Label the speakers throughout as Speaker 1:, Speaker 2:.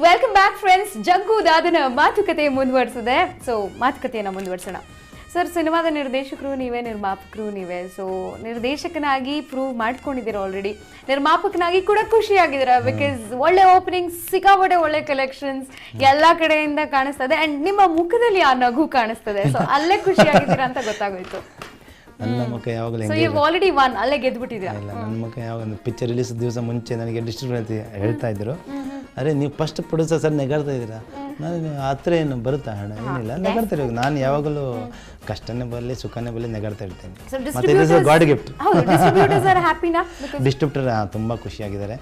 Speaker 1: Welcome back friends. Jaggu ದಾದನ ಮಾತುಕತೆ ಮುಂದುವರಿಸಿದೆ. ಮಾತುಕತೆಯನ್ನು ಮುಂದುವರಿಸೋಣ. ಸರ್, ಸಿನಿಮಾದ ನಿರ್ದೇಶಕರು ನೀವೇ, ನಿರ್ಮಾಪಕರು ನೀವೇ. ನಿರ್ದೇಶಕನಾಗಿ ಪ್ರೂವ್ ಮಾಡ್ಕೊಂಡಿದ್ದೀರಾ ಆಲ್ರೆಡಿ, ನಿರ್ಮಾಪಕನಾಗಿ ಕೂಡ ಖುಷಿಯಾಗಿದ್ದೀರಾ. ಬಿಕಾಸ್ ಒಳ್ಳೆ ಓಪನಿಂಗ್, ಸಿಕ್ಕಾಪಟ್ಟೆ ಒಳ್ಳೆ ಕಲೆಕ್ಷನ್ಸ್ ಎಲ್ಲಾ ಕಡೆಯಿಂದ ಕಾಣಿಸ್ತದೆ ಅಂಡ್ ನಿಮ್ಮ ಮುಖದಲ್ಲಿ ಆ ನಗು ಕಾಣಿಸ್ತದೆ. ಸೊ ಅಲ್ಲೇ ಖುಷಿಯಾಗಿದ್ದೀರಾ ಅಂತ ಗೊತ್ತಾಗೋಯ್ತು.
Speaker 2: ನನ್ನ ಮುಖ ಯಾವಾಗಲೂ
Speaker 1: ಆಲ್ರೆಡಿ ಒನ್ ಅಲ್ಲೇ ಗೆದ್ಬಿಟ್ಟಿದ್ದೀರಾ.
Speaker 2: ಇಲ್ಲ, ನನ್ನ ಮುಖ ಯಾವಾಗ ಪಿಕ್ಚರ್ ರಿಲೀಸ್ ದಿವಸ ಮುಂಚೆ ನನಗೆ ಡಿಸ್ಟ್ರಿಬ್ಯೂಟರ್ ಹೇಳ್ತಾ ಇದ್ರು, ಅರೆ ನೀವು ಫಸ್ಟ್ ಪ್ರೊಡ್ಯೂಸರ್ ಸರ್ ನೆಗಾಡ್ತಾ ಇದ್ದೀರಾ, ನಾನು ಹತ್ರ ಏನು ಬರುತ್ತಾ ಹಣ ಏನಿಲ್ಲ, ನೆಗಾಡ್ತಾ ಇರ್ಬೇಕು. ನಾನು ಯಾವಾಗಲೂ ಕಷ್ಟನೇ ಬರಲಿ ಸುಖನೇ ಬರಲಿ ನೆಗಾಡ್ತಾ ಇರ್ತೀನಿ. ಮತ್ತೆ ಇದು ಗಾಡ್ ಗಿಫ್ಟ್. ಡಿಸ್ಟ್ರಿಬ್ಯೂಟರ್ ತುಂಬ ಖುಷಿಯಾಗಿದ್ದಾರೆ.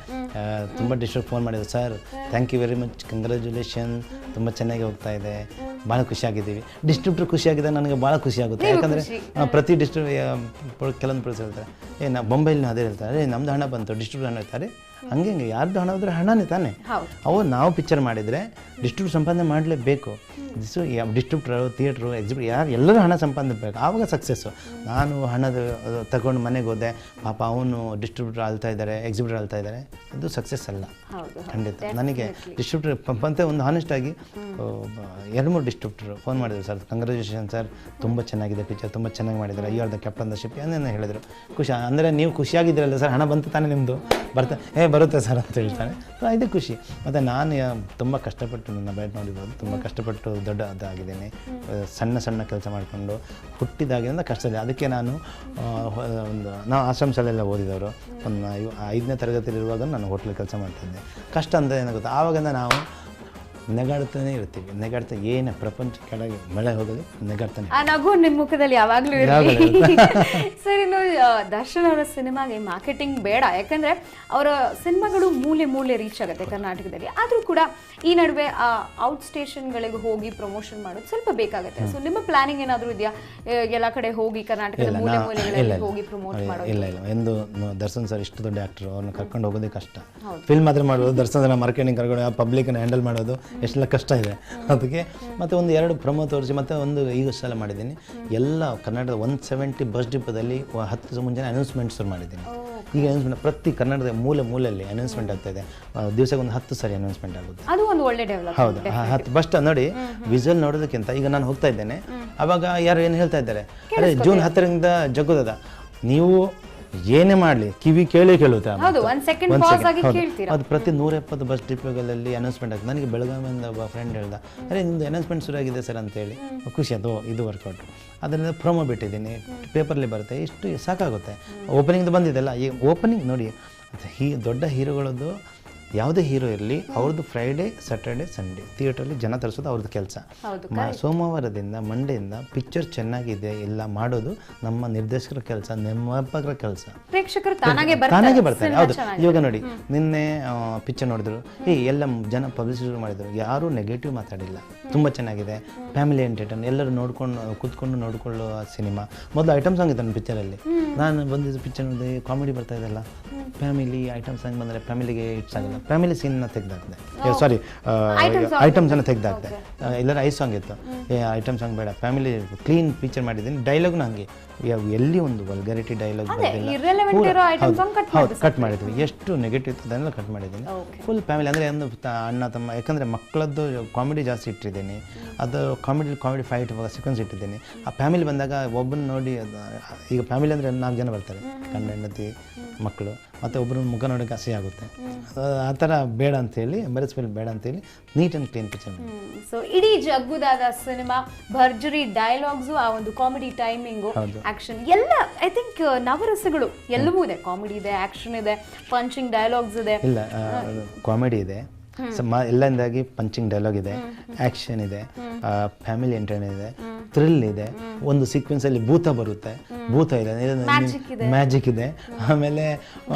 Speaker 2: ತುಂಬ ಡಿಸ್ಟ್ರಿಬ್ಯೂಟರ್ ಫೋನ್ ಮಾಡಿದ್ರು, sir thank you very much, congratulation, ತುಂಬ ಚೆನ್ನಾಗಿ ಹೋಗ್ತಾ ಇದೆ, ಭಾಳ ಖುಷಿಯಾಗಿದ್ದೀವಿ. ಡಿಸ್ಟ್ರಿಬ್ಯೂಟರ್ ಖುಷಿಯಾಗಿದ್ದರೆ ನನಗೆ ಭಾಳ ಖುಷಿಯಾಗುತ್ತೆ. ಯಾಕಂದರೆ ಪ್ರತಿ ಕೆಲವೊಂದು ಪ್ರೊಡ್ಯೂಸರ್ ಹೇಳ್ತಾರೆ, ನಾ ಬೊಂಬೈಲಿ ಅದೇ ಹೇಳ್ತಾರೆ, ನಮ್ದು ಹಣ ಬಂತು, ಡಿಸ್ಟ್ರಿಬ್ಯೂಟರ್ ಹಣ ಹೇಳ್ತಾರೆ. ಹಂಗೆ ಯಾರ್ದು ಹಣ ಹೋದ್ರೆ ಹಣನೇ ತಾನೆ. ನಾವು ಪಿಕ್ಚರ್ ಮಾಡಿದರೆ ಡಿಸ್ಟ್ರಿಬ್ಯೂಟರ್ ಸಂಪಾದನೆ ಮಾಡಲೇಬೇಕು. ಡಿಸ್ಟ್ರಿಬ್ಯೂಟರು, ಥಿಯೇಟ್ರು, ಎಕ್ಸಿಬಿಟ್ ಎಲ್ಲರೂ ಹಣ ಸಂಪಾದನೆ ಬೇಕು, ಆವಾಗ ಸಕ್ಸಸ್ಸು. ನಾನು ಹಣದ ತಗೊಂಡು ಮನೆಗೆ ಹೋದೆ, ಪಾಪ ಅವನು ಡಿಸ್ಟ್ರಿಬ್ಯೂಟರ್ ಆಳ್ತಾ ಇದ್ದಾರೆ, ಎಕ್ಸಿಬಿಟರ್ ಆಳ್ತಾ ಇದ್ದಾರೆ, ಅದು ಸಕ್ಸಸ್ ಅಲ್ಲ ಖಂಡಿತ. ನನಗೆ ಡಿಸ್ಟ್ರಿಬ್ಯೂಟರ್ ಬಂತೆ ಒಂದು ಹಾನೆಸ್ಟಾಗಿ 2-3 ಡಿಸ್ಟ್ರಿಬ್ಯೂಟರ್ ಫೋನ್ ಮಾಡಿದ್ರು, ಸರ್ ಕಂಗ್ರ್ಯಾಚುಲೇಷನ್ ಸರ್, ತುಂಬ ಚೆನ್ನಾಗಿದೆ ಪಿಕ್ಚರ್, ತುಂಬ ಚೆನ್ನಾಗಿ ಮಾಡಿದ್ದಾರೆ, you are the captain the ship ಏನೇನು ಹೇಳಿದರು. ಖುಷಿ ಅಂದರೆ ನೀವು ಖುಷಿಯಾಗಿದ್ದೀರಲ್ಲ ಸರ್, ಹಣ ಬಂತು ತಾನೇ ನಿಮ್ಮದು, ಬರುತ್ತೆ ಸರ್ ಅಂತ ಹೇಳ್ತಾನೆ. ಸೊ ಇದೇ ಖುಷಿ. ಮತ್ತು ನಾನು ತುಂಬ ಕಷ್ಟಪಟ್ಟು ನನ್ನ ಬಯಟ್ ನೋಡಿರ್ಬೋದು, ತುಂಬ ಕಷ್ಟಪಟ್ಟು ದೊಡ್ಡದಾಗಿದ್ದೀನಿ. ಸಣ್ಣ ಕೆಲಸ ಮಾಡಿಕೊಂಡು ಹುಟ್ಟಿದಾಗಿಂದ ಕಷ್ಟದಲ್ಲಿ. ಅದಕ್ಕೆ ನಾವು ಆಶ್ರಮ ಶಾಲೆಯೆಲ್ಲ ಓದಿದವರು. ಒಂದು 5ನೇ ತರಗತಿಯಲ್ಲಿರುವಾಗ ನಾನು ಹೋಟ್ಲಲ್ಲಿ ಕೆಲಸ ಮಾಡ್ತಿದ್ದೆ. ಕಷ್ಟ ಅಂತ ಏನಾಗುತ್ತೆ, ಆವಾಗಿಂದ ನಾವು ನೆಗಾಡ್ತಾನೆ ಇರ್ತೀವಿ. ನೆಗಾಡ್ತಾ ಏನು ಪ್ರಪಂಚ ಕೆಳಗೆ ಮಳೆ ಹೋಗೋದು ನೆಗಾಡ್ತಾನೆ.
Speaker 1: ಆ ನಗು ನಿಮ್ಮ ಮುಖದಲ್ಲಿ ಯಾವಾಗಲೂ ಇರಲಿ. ಸರ್, ಇನ್ನು ದರ್ಶನ್ ಅವರ ಸಿನಿಮಾಗೆ ಮಾರ್ಕೆಟಿಂಗ್ ಬೇಡ, ಯಾಕಂದ್ರೆ ಅವರ ಸಿನಿಮಾಗಳು ಮೂಲೆ ರೀಚ್ ಆಗುತ್ತೆ ಕರ್ನಾಟಕದಲ್ಲಿ. ಆದರೂ ಕೂಡ ಈ ನಡುವೆ ಆ ಔಟ್ ಸ್ಟೇಷನ್ಗಳಿಗೆ ಹೋಗಿ ಪ್ರಮೋಷನ್ ಮಾಡೋದು ಸ್ವಲ್ಪ ಬೇಕಾಗುತ್ತೆ. ಸೊ ನಿಮ್ಮ ಪ್ಲಾನಿಂಗ್ ಏನಾದರೂ ಇದೆಯಾ, ಎಲ್ಲ ಕಡೆ ಹೋಗಿ ಕರ್ನಾಟಕದ ಮೂಲೆಗಳಲ್ಲಿ ಹೋಗಿ ಪ್ರಮೋಟ್ ಮಾಡೋದು?
Speaker 2: ಇಲ್ಲ, ಎಂದು ದರ್ಶನ್ ಸರ್ ಇಷ್ಟು ದೊಡ್ಡ ಆಕ್ಟರ್, ಅವ್ರನ್ನ ಕರ್ಕೊಂಡು ಹೋಗೋದೇ ಕಷ್ಟ. ಫಿಲ್ಮ್ ಮಾತ್ರ ಮಾಡೋದು, ದರ್ಶನ್ ಸರ್ ಮಾರ್ಕೆಟಿಂಗ್ ಕರ್ಕೊಂಡು ಪಬ್ಲಿಕ್ನ ಹ್ಯಾಂಡಲ್ ಮಾಡೋದು ಎಷ್ಟೆಲ್ಲ ಕಷ್ಟ ಇದೆ. ಅದಕ್ಕೆ ಮತ್ತೆ 1-2 ಪ್ರಮೋ ತೋರಿಸಿ, ಮತ್ತು ಈಗ ಸಲ ಮಾಡಿದ್ದೀನಿ ಎಲ್ಲ ಕರ್ನಾಟಕದ 170 ಬಸ್ ಡಿಪೋದಲ್ಲಿ 10 ದಿವಸ ಮುಂಚೆ ಅನೌನ್ಸ್ಮೆಂಟ್ಸ್ ಮಾಡಿದ್ದೀನಿ. ಈಗ ಅನೌನ್ಸ್ಮೆಂಟ್ ಪ್ರತಿ ಕನ್ನಡದ ಮೂಲೆಯಲ್ಲಿ ಅನೌನ್ಸ್ಮೆಂಟ್ ಆಗ್ತಾ ಇದೆ. ದಿವಸಕ್ಕೆ 10 ಸಾರಿ ಅನೌನ್ಸ್ಮೆಂಟ್ ಆಗುತ್ತೆ.
Speaker 1: ಅದು ಒಂದು ಒಳ್ಳೆ ಡೆವಲಪ್.
Speaker 2: ಹೌದು, 10 ಬಸ್ ನೋಡಿ ವಿಜುವಲ್ ನೋಡೋದಕ್ಕಿಂತ ಈಗ ನಾನು ಹೋಗ್ತಾ ಇದ್ದೇನೆ, ಅವಾಗ ಯಾರು ಏನು ಹೇಳ್ತಾ ಇದ್ದಾರೆ, ಅರೆ ಜೂನ್ 10ರಿಂದ ಜಗ್ಗುದದ, ನೀವು ಏನೇ ಮಾಡಲಿ ಕಿವಿ ಕೇಳುತ್ತೆ. ಅದು ಪ್ರತಿ 170 ಬಸ್ ಡಿಪೋಗಳಲ್ಲಿ ಅನೌನ್ಸ್ಮೆಂಟ್ ಆಗುತ್ತೆ. ನನಗೆ ಬೆಳಗಾವಿಯಿಂದ ಒಬ್ಬ ಫ್ರೆಂಡ್ ಹೇಳ್ದ, ಅರೆ ನಿಮ್ಮದು ಅನೌನ್ಸ್ಮೆಂಟ್ ಶುರು ಆಗಿದೆ ಸರ್ ಅಂತೇಳಿ. ಖುಷಿ, ಇದು ವರ್ಕೌಟು. ಅದರಿಂದ ಪ್ರೊಮೋ ಬಿಟ್ಟಿದ್ದೀನಿ, ಪೇಪರ್ಲಿ ಬರುತ್ತೆ, ಇಷ್ಟು ಸಾಕಾಗುತ್ತೆ. ಓಪನಿಂಗ್ದು ಬಂದಿದೆಲ್ಲ. ಈ ಓಪನಿಂಗ್ ನೋಡಿ, ದೊಡ್ಡ ಹೀರೋಗಳದ್ದು ಯಾವುದೇ ಹೀರೋ ಇರಲಿ, ಅವ್ರದ್ದು ಫ್ರೈಡೇ, ಸ್ಯಾಟರ್ಡೆ, ಸಂಡೇ ಥಿಯೇಟ್ರಲ್ಲಿ ಜನ ತರಿಸೋದು ಅವ್ರದ್ದು ಕೆಲಸ. ಸೋಮವಾರದಿಂದ ಮಂಡೆಯಿಂದ ಪಿಕ್ಚರ್ ಚೆನ್ನಾಗಿದೆ ಇಲ್ಲ ಮಾಡೋದು ನಮ್ಮ ನಿರ್ದೇಶಕರ ಕೆಲಸ, ನಿರ್ಮಾಪಕರ ಕೆಲಸ.
Speaker 1: ಪ್ರೇಕ್ಷಕರು
Speaker 2: ತಾನಾಗೆ ಬರ್ತಾರೆ. ಹೌದು, ಇವಾಗ ನೋಡಿ ನಿನ್ನೆ ಪಿಕ್ಚರ್ ನೋಡಿದ್ರು, ಎಲ್ಲ ಜನ ಪಬ್ಲಿಸಿಟಿ ಮಾಡಿದ್ರು, ಯಾರೂ ನೆಗೆಟಿವ್ ಮಾತಾಡಿಲ್ಲ. ತುಂಬ ಚೆನ್ನಾಗಿದೆ, ಫ್ಯಾಮಿಲಿ ಎಂಟರ್ಟೈನ್, ಎಲ್ಲರೂ ಕೂತ್ಕೊಂಡು ನೋಡಿಕೊಳ್ಳುವ ಸಿನಿಮಾ. ಮೊದಲು ಐಟಮ್ ಸಾಂಗ್ ಇತ್ತು ನನ್ನ ಪಿಕ್ಚರಲ್ಲಿ. ನಾನು ಬಂದಿದ್ದು ಪಿಕ್ಚರ್ ನೋಡಿ ಕಾಮಿಡಿ ಬರ್ತಾ ಇದೆಲ್ಲ, ಫ್ಯಾಮಿಲಿ ಐಟಮ್ ಸಾಂಗ್ ಬಂದರೆ ಫ್ಯಾಮಿಲಿಗೆ ಇಟ್ಸ್ ಆಗಿಲ್ಲ, ಫ್ಯಾಮಿಲಿ ಸೀನ್ನ ತೆಗೆದಾಕ್ದೆ, ಸಾರಿ ಐಟಮ್ಸನ್ನು ತೆಗೆದಾಕ್ದೆ. ಎಲ್ಲರೂ ಐ ಸಾಂಗ್ ಇತ್ತು, ಐಟಮ್ ಸಾಂಗ್ ಬೇಡ, ಫ್ಯಾಮಿಲಿ ಕ್ಲೀನ್ ಪಿಕ್ಚರ್ ಮಾಡಿದ್ದೀನಿ. ಡೈಲಾಗ್ನ ಹಂಗೆ ಎಲ್ಲಿ ಒಂದು ವಲ್ಗರಿಟಿ ಡೈಲಾಗ್ ಕಟ್ ಮಾಡಿದ್ವಿ. ಎಷ್ಟು ನೆಗೆಟಿವ್ ಇತ್ತು ಅದನ್ನೆಲ್ಲ ಕಟ್ ಮಾಡಿದ್ದೀನಿ. ಫುಲ್ ಫ್ಯಾಮಿಲಿ ಅಂದರೆ ಒಂದು ಅಣ್ಣ ತಮ್ಮ, ಯಾಕಂದರೆ ಮಕ್ಕಳದ್ದು ಕಾಮಿಡಿ ಜಾಸ್ತಿ ಇಟ್ಟಿದ್ದೀನಿ. ಅದು ಕಾಮಿಡಿ ಫೈಟ್ ಸೀಕ್ವೆನ್ಸ್ ಇಟ್ಟಿದ್ದೀನಿ. ಆ ಫ್ಯಾಮಿಲಿ ಬಂದಾಗ ಒಬ್ಬನ ನೋಡಿ, ಈಗ ಫ್ಯಾಮಿಲಿ ಅಂದರೆ 4 ಜನ ಬರ್ತಾರೆ, ಗಂಡ ಹೆಂಡತಿ ಮಕ್ಕಳು, ಮತ್ತು ಒಬ್ಬರು ಮುಖ ನೋಡೋಕ್ಕೆ ಹಸಿ ಆಗುತ್ತೆ. ಆ ಥರ ಬೇಡ ಅಂತೇಳಿ, ಎಂಬರೆಸ್ಮೆಂಟ್ ಬೇಡ ಅಂತೇಳಿ neat and clean picture.
Speaker 1: So ಇಡೀ ಜಗ್ಗುದಾದ ಸಿನಿಮಾ ಭರ್ಜರಿ ಡೈಲಾಗ್ಸು, ಆ ಒಂದು ಕಾಮಿಡಿ ಟೈಮಿಂಗು, ಆಕ್ಷನ್ ಎಲ್ಲ, ಐ ಥಿಂಕ್ ನವರಸಗಳು ಎಲ್ಲವೂ ಇದೆ. ಕಾಮಿಡಿ ಇದೆ, ಆಕ್ಷನ್ ಇದೆ, ಪಂಚಿಂಗ್ ಡೈಲಾಗ್ಸ್ ಇದೆ.
Speaker 2: ಇಲ್ಲ, ಕಾಮಿಡಿ ಇದೆ, ಎಲ್ಲಂದಾಗಿ ಪಂಚಿಂಗ್ ಡೈಲಾಗ್ ಇದೆ, ಆ್ಯಕ್ಷನ್ ಇದೆ, ಫ್ಯಾಮಿಲಿ ಎಂಟರ್ಟೈನ್ ಇದೆ, ಥ್ರಿಲ್ ಇದೆ, ಒಂದು ಸೀಕ್ವೆನ್ಸಲ್ಲಿ ಭೂತ ಬರುತ್ತೆ, ಭೂತ ಇದೆ, ಮ್ಯಾಜಿಕ್ ಇದೆ, ಆಮೇಲೆ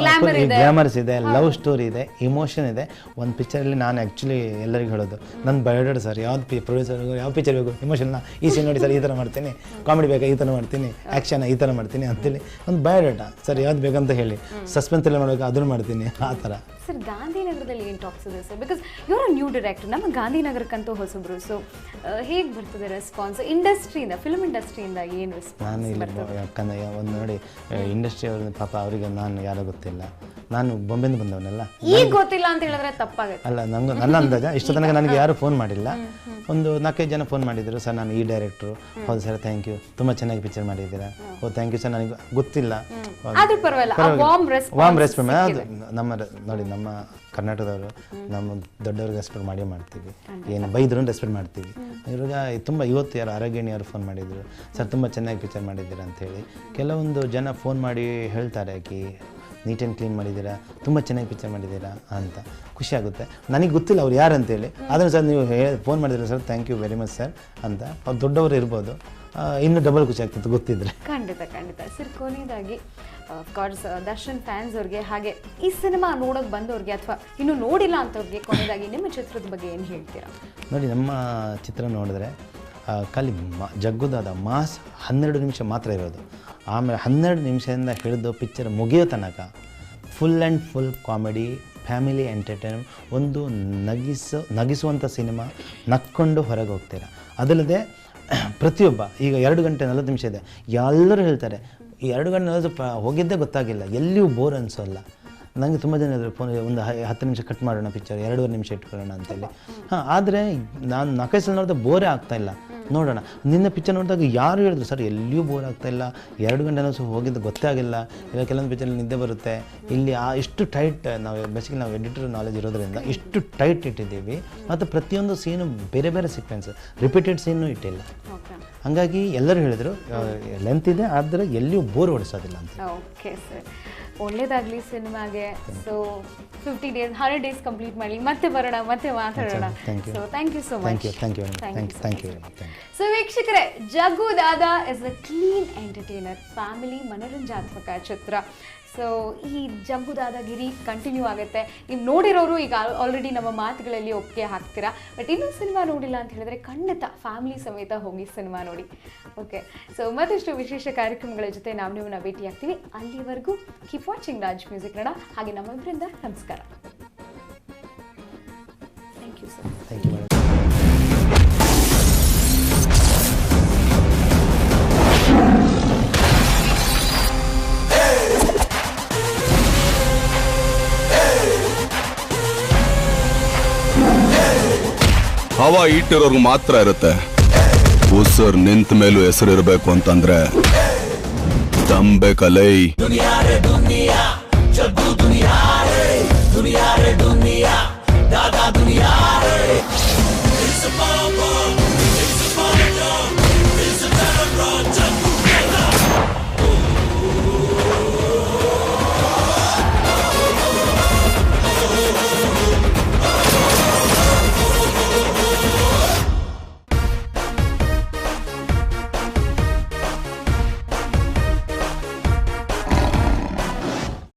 Speaker 2: ಗ್ಲಾಮರ್ಸ್ ಇದೆ, ಲವ್ ಸ್ಟೋರಿ ಇದೆ, ಇಮೋಷನ್ ಇದೆ. ಒಂದು ಪಿಕ್ಚರಲ್ಲಿ ನಾನು ಆ್ಯಕ್ಚುಲಿ ಎಲ್ಲರಿಗೂ ಹೇಳೋದು, ನನ್ನ ಬಯೋಡೇಟಾ ಸರ್, ಯಾವ್ದು ಪ್ರೊಡ್ಯೂಸರ್ ಯಾವ ಪಿಕ್ಚರ್ ಬೇಕು, ಇಮೋಷನ್ನ ಈ ಸೀನ್ ನೋಡಿ ಸರ್ ಈ ಥರ ಮಾಡ್ತೀನಿ, ಕಾಮಿಡಿ ಬೇಕಾ ಈ ಥರ ಮಾಡ್ತೀನಿ, ಆ್ಯಕ್ಷನ್ ಈ ಥರ ಮಾಡ್ತೀನಿ ಅಂತೇಳಿ ಒಂದು ಬಯೋಡೇಟಾ ಸರ್, ಯಾವ್ದು ಬೇಕಂತ ಹೇಳಿ, ಸಸ್ಪೆನ್ಸ್ ಎಲ್ಲ ಮಾಡಬೇಕು ಅದನ್ನು ಮಾಡ್ತೀನಿ, ಆ ಥರ.
Speaker 1: ಸರ್, ಗಾಂಧಿನಗರದಲ್ಲಿ ಏನು ಟಾಕ್ಸ್ ಇದೆ sir? Because your a new director, ನಮ್ಮ ಗಾಂಧಿನಗರಕ್ಕಂತೂ ಹೊಸಬ್ರು. ಸೊ ಹೇಗೆ ಬರ್ತದೆ ರೆಸ್ಪಾನ್ಸ್ ಇಂಡಸ್ಟ್ರಿಯಿಂದ, ಫಿಲ್ಮ್ ಇಂಡಸ್ಟ್ರಿಯಿಂದ ಏನು ರೆಸ್ಪಾನ್ಸ್?
Speaker 2: ನಾನು ಇಲ್ಲಿ ಯಾಕಂದರೆ ಒಂದು ನೋಡಿ, ಇಂಡಸ್ಟ್ರಿ ಅವ್ರ ಪಾಪ ಅವರಿಗೆ ನಾನು ಯಾರೋ ಗೊತ್ತಿಲ್ಲ, ನಾನು ಬಾಂಬೆಯಿಂದ ಬಂದವನಲ್ಲ.
Speaker 1: ಈಗ ಗೊತ್ತಿಲ್ಲ ಅಂತ ಹೇಳಿದ್ರೆ ತಪ್ಪಾಗುತ್ತೆ.
Speaker 2: ಅಲ್ಲ, ನನ್ನ ಅಂದಾಜ ಇಷ್ಟು ತನಕ ನನಗೆ ಯಾರು ಫೋನ್ ಮಾಡಿಲ್ಲ. ಒಂದು 4-5 ಜನ ಫೋನ್ ಮಾಡಿದ್ರು, ಸರ್ ನಾನು ಈ ಡೈರೆಕ್ಟ್ರು. ಹೌದು ಸರ್, ಥ್ಯಾಂಕ್ ಯು, ತುಂಬ ಚೆನ್ನಾಗಿ ಪಿಕ್ಚರ್ ಮಾಡಿದ್ದೀರಾ. ಓ ಥ್ಯಾಂಕ್ ಯು ಸರ್, ನನಗೆ ಗೊತ್ತಿಲ್ಲ. Warm respect. ಅದು ನಮ್ಮ ನೋಡಿ, ನಮ್ಮ ಕರ್ನಾಟಕದವರು ನಮ್ಮ ದೊಡ್ಡವ್ರಿಗೆ ರೆಸ್ಪೆಕ್ಟ್ ಮಾಡೇ ಮಾಡ್ತೀವಿ. ಏನು ಬೈದ್ರು ರೆಸ್ಪೆಕ್ಟ್ ಮಾಡ್ತೀವಿ. ಇವಾಗ ತುಂಬ ಇವತ್ತು ಯಾರು ಆರೋಗ್ಯಣಿಯವರು ಫೋನ್ ಮಾಡಿದರು, ಸರ್ ತುಂಬ ಚೆನ್ನಾಗಿ ಪಿಕ್ಚರ್ ಮಾಡಿದ್ದೀರಾ ಅಂಥೇಳಿ. ಕೆಲವೊಂದು ಜನ ಫೋನ್ ಮಾಡಿ ಹೇಳ್ತಾರೆ, ನೀಟ್ ಆ್ಯಂಡ್ ಕ್ಲೀನ್ ಮಾಡಿದ್ದೀರಾ, ತುಂಬ ಚೆನ್ನಾಗಿ ಪಿಕ್ಚರ್ ಮಾಡಿದ್ದೀರಾ ಅಂತ. ಖುಷಿ ಆಗುತ್ತೆ. ನನಗೆ ಗೊತ್ತಿಲ್ಲ ಅವ್ರು ಯಾರು ಅಂತೇಳಿ. ಅದನ್ನು ಸರ್ ನೀವು ಫೋನ್ ಮಾಡಿದ್ದೀರಾ sir, thank you very much sir ಅಂತ. ಅವ್ರು ದೊಡ್ಡವರು ಇರ್ಬೋದು, ಇನ್ನೂ ಡಬಲ್ ಖುಷಿ ಆಗ್ತಿತ್ತು ಗೊತ್ತಿದ್ರೆ.
Speaker 1: ಖಂಡಿತ ಸರ್. ಕೊನೆಯದಾಗಿ ಅಫ್ಕೋರ್ಸ್ ದರ್ಶನ್ ಫ್ಯಾನ್ಸ್ ಅವ್ರಿಗೆ, ಹಾಗೆ ಈ ಸಿನಿಮಾ ನೋಡೋಕೆ ಬಂದವ್ರಿಗೆ ಅಥವಾ ಇನ್ನೂ ನೋಡಿಲ್ಲ ಅಂತವ್ರಿಗೆ ಕೊನೆಯದಾಗಿ ನಿಮ್ಮ ಚಿತ್ರದ ಬಗ್ಗೆ ಏನು ಹೇಳ್ತೀರಾ?
Speaker 2: ನೋಡಿ, ನಮ್ಮ ಚಿತ್ರ ನೋಡಿದ್ರೆ ಖಾಲಿ ಜಗ್ಗುದಾದ ಮಾಸ್ 12 ನಿಮಿಷ ಮಾತ್ರ ಇರೋದು. ಆಮೇಲೆ 12 ನಿಮಿಷದಿಂದ ಹಿಡಿದು ಪಿಕ್ಚರ್ ಮುಗಿಯೋ ತನಕ full and full comedy, family entertainment, ಒಂದು ನಗಿಸುವಂಥ ಸಿನಿಮಾ. ನಕ್ಕೊಂಡು ಹೊರಗೆ ಹೋಗ್ತೀರಾ. ಅದಲ್ಲದೆ ಪ್ರತಿಯೊಬ್ಬ, ಈಗ 2 ಗಂಟೆ 40 ನಿಮಿಷ ಇದೆ, ಎಲ್ಲರೂ ಹೇಳ್ತಾರೆ ಈ 2 ಗಂಟೆ 40 ಹೋಗಿದ್ದೇ ಗೊತ್ತಾಗಿಲ್ಲ, ಎಲ್ಲಿಯೂ ಬೋರ್ ಅನಿಸೋಲ್ಲ. ನನಗೆ ತುಂಬ ಜನ ಹೇಳಿದ್ರು ಫೋನ್, ಒಂದು 10 ನಿಮಿಷ ಕಟ್ ಮಾಡೋಣ ಪಿಕ್ಚರ್, 2.5 ನಿಮಿಷ ಇಟ್ಕೊಳ್ಳೋಣ ಅಂತೇಳಿ. ಆದರೆ ನಾನು 4 ಸಲ ನೋಡಿದ್ರೆ ಬೋರೇ ಆಗ್ತಾಯಿಲ್ಲ. ನೋಡೋಣ, ನಿನ್ನೆ ಪಿಕ್ಚರ್ ನೋಡಿದಾಗ ಯಾರು ಹೇಳಿದ್ರು ಸರ್ ಎಲ್ಲಿಯೂ ಬೋರ್ ಆಗ್ತಾಯಿಲ್ಲ, 2 ಗಂಟೆ ಹೋಗಿದ್ದು ಗೊತ್ತೇ ಆಗಿಲ್ಲ. ಇಲ್ಲ ಕೆಲವೊಂದು ಪಿಕ್ಚರಲ್ಲಿ ನಿದ್ದೆ ಬರುತ್ತೆ. ಇಲ್ಲಿ ಇಷ್ಟು ಟೈಟ್, ನಾವು ಎಡಿಟರ್ ನಾಲೆಜ್ ಇರೋದ್ರಿಂದ ಇಷ್ಟು ಟೈಟ್ ಇಟ್ಟಿದ್ದೀವಿ. ಮತ್ತು ಪ್ರತಿಯೊಂದು ಸೀನು ಬೇರೆ ಬೇರೆ ಸೀಕ್ವೆನ್ಸ್, ರಿಪೀಟೆಡ್ ಸೀನು ಇಟ್ಟಿಲ್ಲ. ಹಾಗಾಗಿ ಎಲ್ಲರೂ ಹೇಳಿದರು ಲೆಂತ್ ಇದೆ, ಆದರೆ ಎಲ್ಲಿಯೂ ಬೋರ್ ಹೊಡಿಸೋದಿಲ್ಲ ಅಂತ.
Speaker 1: ಓಕೆ ಸರ್, ಒಳ್ಳೇದಾಗಲಿ ಸಿನಿಮಾಗೆ. ಸೊ 50 ಡೇಸ್ 100 ಡೇಸ್ ಕಂಪ್ಲೀಟ್ ಮಾಡಲಿ, ಮತ್ತೆ ಬರೋಣ, ಮತ್ತೆ ಮಾತಾಡೋಣ. So thank you so much.
Speaker 2: Thank you.
Speaker 1: So ವೀಕ್ಷಕರೇ, Jaggu Dada is a clean entertainer, family ಮನೋರಂಜನಾತ್ಮಕ ಚಿತ್ರ. ಸೊ ಈ ಜಗ್ಗು ದಾದಾಗಿರಿ ಕಂಟಿನ್ಯೂ ಆಗುತ್ತೆ. ನೀವು ನೋಡಿರೋರು ಈಗ ಆಲ್ರೆಡಿ ನಮ್ಮ ಮಾತುಗಳಲ್ಲಿ ಒಪ್ಪಿಗೆ ಹಾಕ್ತೀರಾ. ಬಟ್ ಇನ್ನೂ ಸಿನಿಮಾ ನೋಡಿಲ್ಲ ಅಂತ ಹೇಳಿದ್ರೆ ಖಂಡಿತ ಫ್ಯಾಮಿಲಿ ಸಮೇತ ಹೋಗಿ ಸಿನಿಮಾ ನೋಡಿ. ಓಕೆ, ಸೊ ಮತ್ತಷ್ಟು ವಿಶೇಷ ಕಾರ್ಯಕ್ರಮಗಳ ಜೊತೆ ನಾವು ಭೇಟಿ ಆಗ್ತೀವಿ. ಅಲ್ಲಿವರೆಗೂ keep watching Raj music Kannada. ಹಾಗೆ ನಮ್ಮಿಬ್ಬರಿಂದ ನಮಸ್ಕಾರ. Thank you sir.
Speaker 2: Thank you.
Speaker 3: ಹವಾ ಇಟ್ಟಿರೋರ್ಗು ಮಾತ್ರ ಇರುತ್ತೆ. ಉಸಿರು ನಿಂತ ಮೇಲೂ ಹೆಸರು ಇರಬೇಕು ಅಂತಂದ್ರೆ ದಮ್ ಬೇಕಲೈ. ದಾದಾ ದುನಿಯಾ